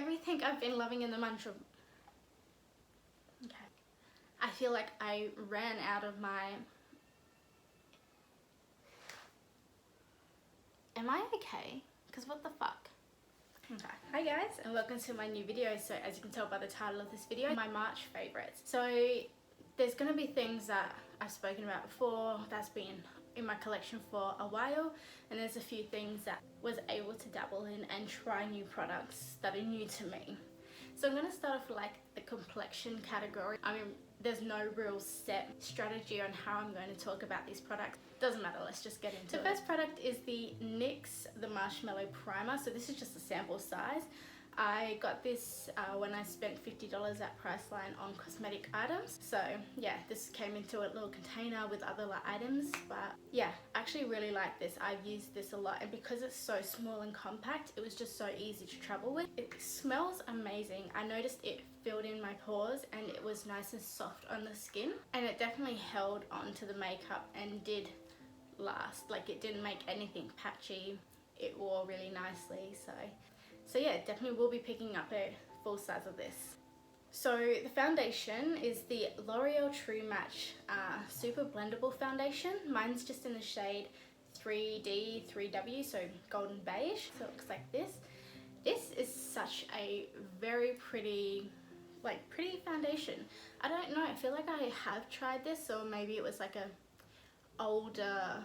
everything I've been loving in the month of... Okay. I feel like I ran out of my... Am I okay? Because what the fuck? Okay. Hi guys, and welcome to my new video. So as you can tell by the title of this video, my March favourites. So there's going to be things that I've spoken about before, that's been in my collection for a while, and there's a few things that was able to dabble in and try new products that are new to me. So I'm going to start off with like the complexion category. I mean, there's no real set strategy on how I'm going to talk about these products. Doesn't matter, let's just get into it. The first product is the NYX the Marshmallow Primer. So this is just a sample size. I got this when I spent $50 at Priceline on cosmetic items. So yeah, this came into a little container with other items, but yeah, I actually really like this. I've used this a lot, and because it's so small and compact, it was just so easy to travel with. It smells amazing. I noticed it filled in my pores and it was nice and soft on the skin, and it definitely held on to the makeup and did last. Like, it didn't make anything patchy. It wore really nicely. So yeah, definitely will be picking up a full size of this. So the foundation is the L'Oreal True Match Super Blendable Foundation. Mine's just in the shade 3D 3W, so golden beige. So it looks like this. This is such a very pretty foundation. I don't know, I feel like I have tried this, or maybe it was like a older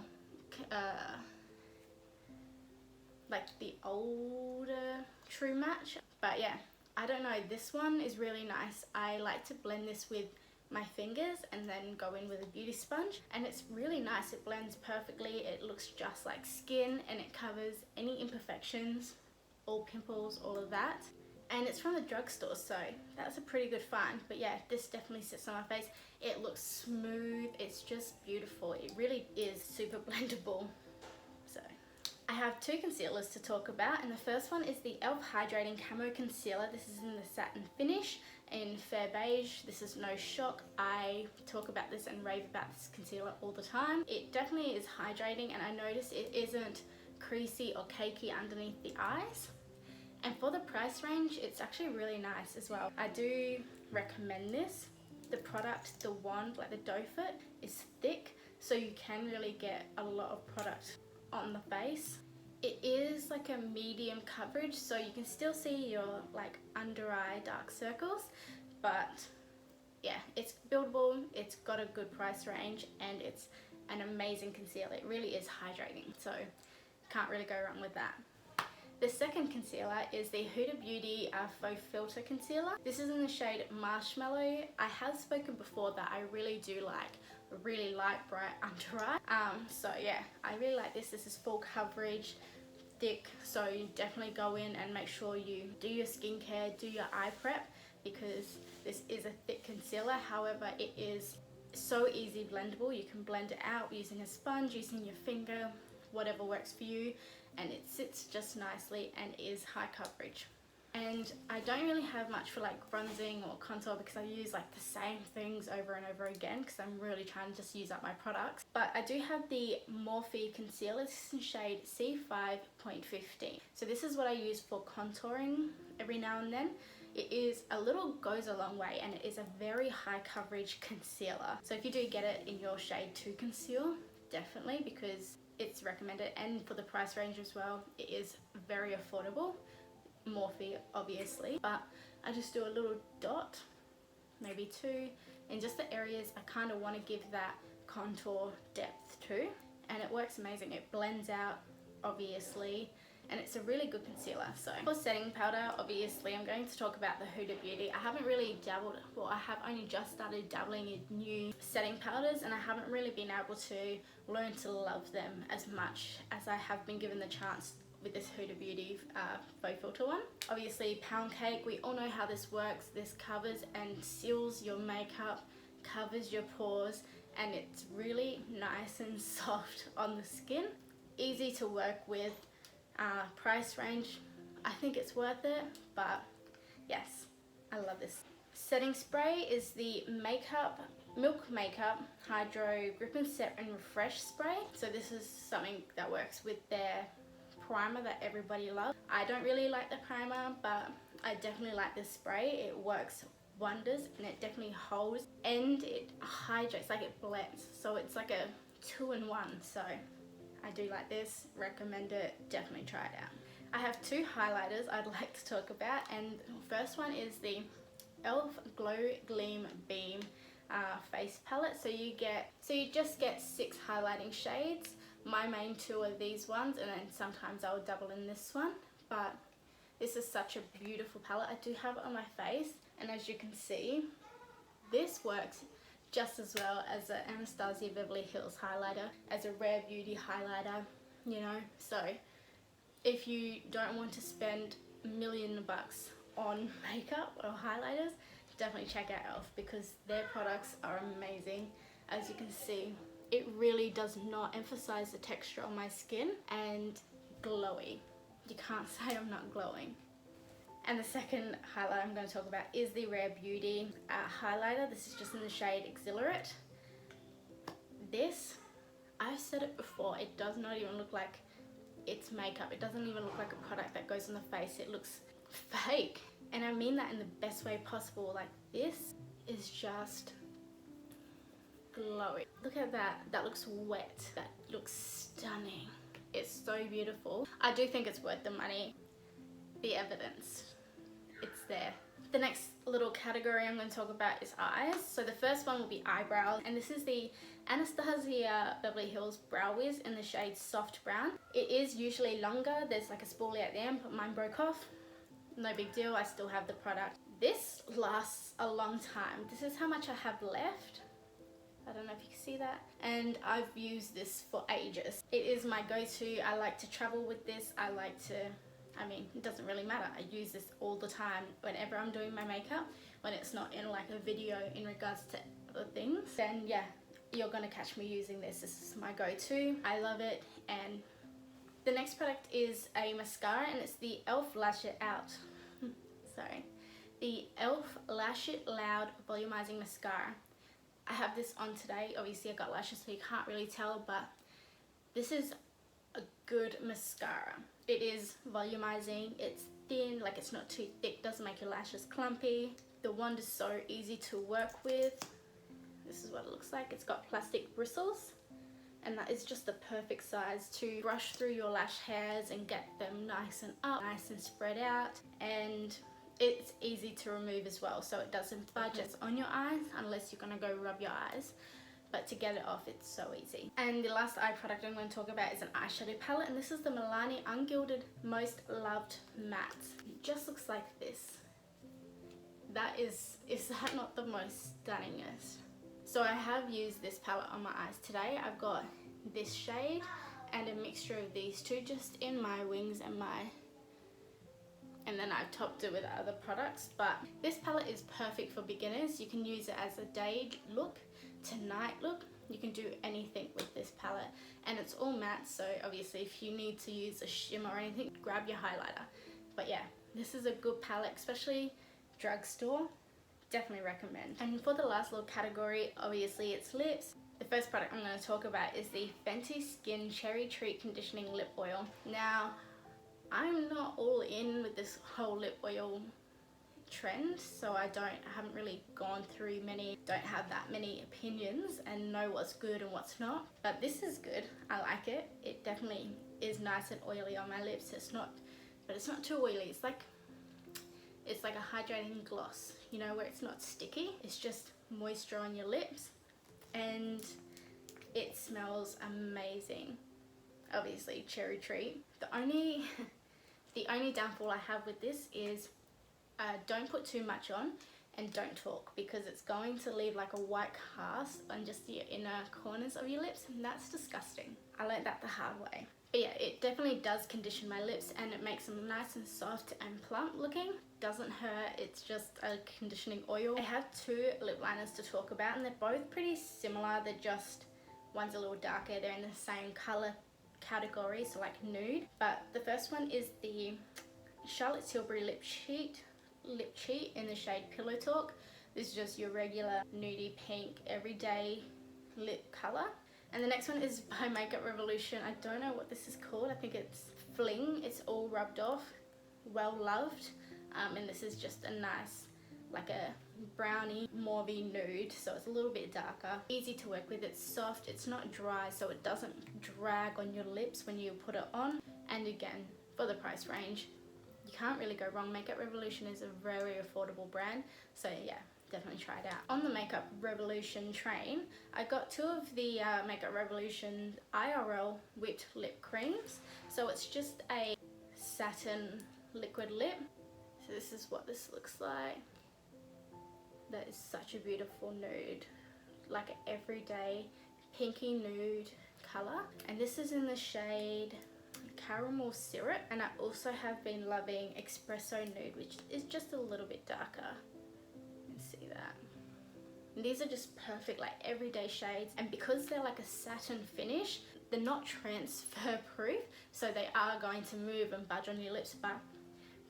like the older True Match, but yeah, I don't know, this one is really nice. I like to blend this with my fingers and then go in with a beauty sponge, and it's really nice. It blends perfectly, it looks just like skin, and it covers any imperfections, all pimples, all of that. And it's from the drugstore, so that's a pretty good find. But yeah, this definitely sits on my face. It looks smooth, it's just beautiful. It really is super blendable. So I have two concealers to talk about, and the first one is the e.l.f. Hydrating Camo Concealer. This is in the satin finish in fair beige. This is no shock. I talk about this and rave about this concealer all the time. It definitely is hydrating, and I notice it isn't creasy or cakey underneath the eyes. And for the price range, it's actually really nice as well. I do recommend this. The product, the wand, like the doe foot, is thick, so you can really get a lot of product on the face. It is like a medium coverage, so you can still see your like under eye dark circles, but yeah, it's buildable, it's got a good price range, and it's an amazing concealer. It really is hydrating, so can't really go wrong with that. The second concealer is the Huda Beauty Faux Filter Concealer. This is in the shade Marshmallow. I have spoken before that I really do like a really light bright under eye. So yeah, I really like this. This is full coverage, thick, so you definitely go in and make sure you do your skincare, do your eye prep, because this is a thick concealer. However, it is so easy blendable. You can blend it out using a sponge, using your finger, whatever works for you, and it sits just nicely and is high coverage. And I don't really have much for like bronzing or contour, because I use like the same things over and over again, because I'm really trying to just use up my products. But I do have the Morphe concealer. This is in shade C5.15. So this is what I use for contouring every now and then. It is a little goes a long way, and it is a very high coverage concealer. So if you do get it in your shade to conceal, definitely, because it's recommended, and for the price range as well, it is very affordable. Morphe obviously, but I just do a little dot, maybe two, in just the areas I kind of want to give that contour depth to, and it works amazing. It blends out obviously, and it's a really good concealer. So for setting powder, obviously I'm going to talk about the Huda Beauty. I haven't really dabbled, well, I have only just started dabbling in new setting powders, and I haven't really been able to learn to love them as much as I have been given the chance with this Huda Beauty faux filter one. Obviously pound cake, we all know how this works. This covers and seals your makeup, covers your pores, and it's really nice and soft on the skin. Easy to work with. Price range, I think it's worth it, but yes, I love this. Setting spray is the Milk Makeup Hydro Grip and Set and Refresh Spray. So this is something that works with their primer that everybody loves. I don't really like the primer, but I definitely like this spray. It works wonders and it definitely holds and it hydrates, like it blends. So it's like a 2-in-1. So I do like this, recommend it, definitely try it out. I have 2 highlighters I'd like to talk about, and the first one is the e.l.f. Glow Gleam Beam face palette. So you just get 6 highlighting shades. My main 2 are these ones, and then sometimes I'll double in this one. But this is such a beautiful palette. I do have it on my face, and as you can see, this works just as well as an Anastasia Beverly Hills highlighter, as a Rare Beauty highlighter, you know. So if you don't want to spend $1 million on makeup or highlighters, definitely check out e.l.f. because their products are amazing. As you can see, it really does not emphasize the texture on my skin, and glowy. You can't say I'm not glowing. And the second highlighter I'm going to talk about is the Rare Beauty highlighter. This is just in the shade Exhilarate. This, I've said it before, it does not even look like it's makeup. It doesn't even look like a product that goes on the face. It looks fake. And I mean that in the best way possible. Like, this is just glowy. Look at that. That looks wet. That looks stunning. It's so beautiful. I do think it's worth the money. The evidence, it's there. The next little category I'm going to talk about is eyes. So the first one will be eyebrows, and this is the Anastasia Beverly Hills Brow Wiz in the shade Soft Brown. It is usually longer. There's like a spoolie at the end, but mine broke off. No big deal, I still have the product. This lasts a long time. This is how much I have left. I don't know if you can see that. And I've used this for ages. It is my go-to. I like to travel with this. I mean, it doesn't really matter. I use this all the time whenever I'm doing my makeup. When it's not in like a video in regards to other things, then yeah, you're gonna catch me using this. This is my go-to. I love it. And the next product is a mascara, and it's the e.l.f. Lash It Out. Sorry. The e.l.f. Lash It Loud Volumizing Mascara. I have this on today. Obviously I got lashes so you can't really tell, but this is a good mascara. It is volumizing, it's thin, like it's not too thick, doesn't make your lashes clumpy. The wand is so easy to work with. This is what it looks like. It's got plastic bristles, and that is just the perfect size to brush through your lash hairs and get them nice and up, nice and spread out. And it's easy to remove as well, so it doesn't budge. It's on your eyes unless you're gonna go rub your eyes. But to get it off, it's so easy. And the last eye product I'm going to talk about is an eyeshadow palette, and this is the Milani Ungilded Most Loved Matte. It just looks like this. Is that not the most stunningest? So I have used this palette on my eyes today. I've got this shade and a mixture of these two just in my wings and then I've topped it with other products. But this palette is perfect for beginners. You can use it as a day look to night look. You can do anything with this palette, and it's all matte, so obviously if you need to use a shimmer or anything, grab your highlighter. But yeah, this is a good palette, especially drugstore. Definitely recommend. And for the last little category, obviously it's lips. The first product I'm going to talk about is the Fenty Skin Cherry Treat Conditioning Lip Oil. Now, I'm not all in with this whole lip oil trend, so I haven't really gone through don't have that many opinions and know what's good and what's not. But this is good. I like it. It definitely is nice and oily on my lips. But it's not too oily. It's like a hydrating gloss, you know, where it's not sticky. It's just moisture on your lips, and it smells amazing. Obviously, cherry treat. The only downfall I have with this is don't put too much on and don't talk, because it's going to leave like a white cast on just the inner corners of your lips, and that's disgusting. I learned that the hard way. But yeah, it definitely does condition my lips, and it makes them nice and soft and plump looking. Doesn't hurt, it's just a conditioning oil. I have 2 lip liners to talk about, and they're both pretty similar. They're just, one's a little darker, they're in the same color category, so like nude. But the first one is the Charlotte Tilbury Lip Cheat in the shade Pillow Talk. This is just your regular nudie pink everyday lip color. And the next one is by Makeup Revolution. I don't know what this is called. I think it's Fling. It's all rubbed off. Well loved. and this is just a nice, like a brownie mauvey nude, so it's a little bit darker. Easy to work with, it's soft, it's not dry, so it doesn't drag on your lips when you put it on. And again, for the price range, you can't really go wrong. Makeup Revolution is a very affordable brand, so yeah, definitely try it out. On the Makeup Revolution train, I got 2 of the Makeup Revolution IRL whipped lip creams. So it's just a satin liquid lip. So this is what this looks like. That is such a beautiful nude, like an everyday pinky nude color. And this is in the shade Caramel Syrup. And I also have been loving Espresso Nude, which is just a little bit darker. You can see that. And these are just perfect, like everyday shades. And because they're like a satin finish, they're not transfer proof, so they are going to move and budge on your lips. But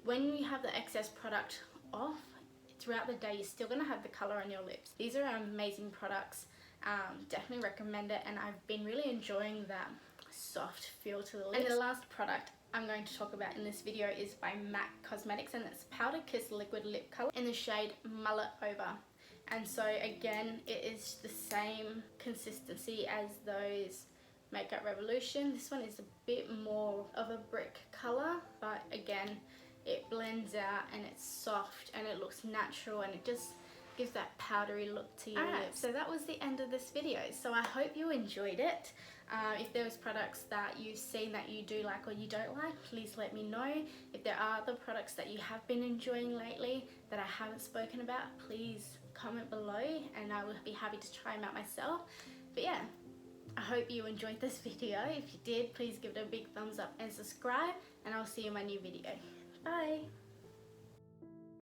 when you have the excess product off, throughout the day, you're still going to have the colour on your lips. These are amazing products. Definitely recommend it, and I've been really enjoying that soft feel to the lips. And the last product I'm going to talk about in this video is by MAC Cosmetics, and it's Powder Kiss Liquid Lip Colour in the shade Mullet Over. And so again, it is the same consistency as those Makeup Revolution. This one is a bit more of a brick colour, but again, it blends out and it's soft and it looks natural and it just gives that powdery look to your lips. So that was the end of this video. So I hope you enjoyed it. If there was products that you've seen that you do like or you don't like, please let me know. If there are other products that you have been enjoying lately that I haven't spoken about, please comment below and I will be happy to try them out myself. But yeah, I hope you enjoyed this video. If you did, please give it a big thumbs up and subscribe, and I'll see you in my new video. Bye!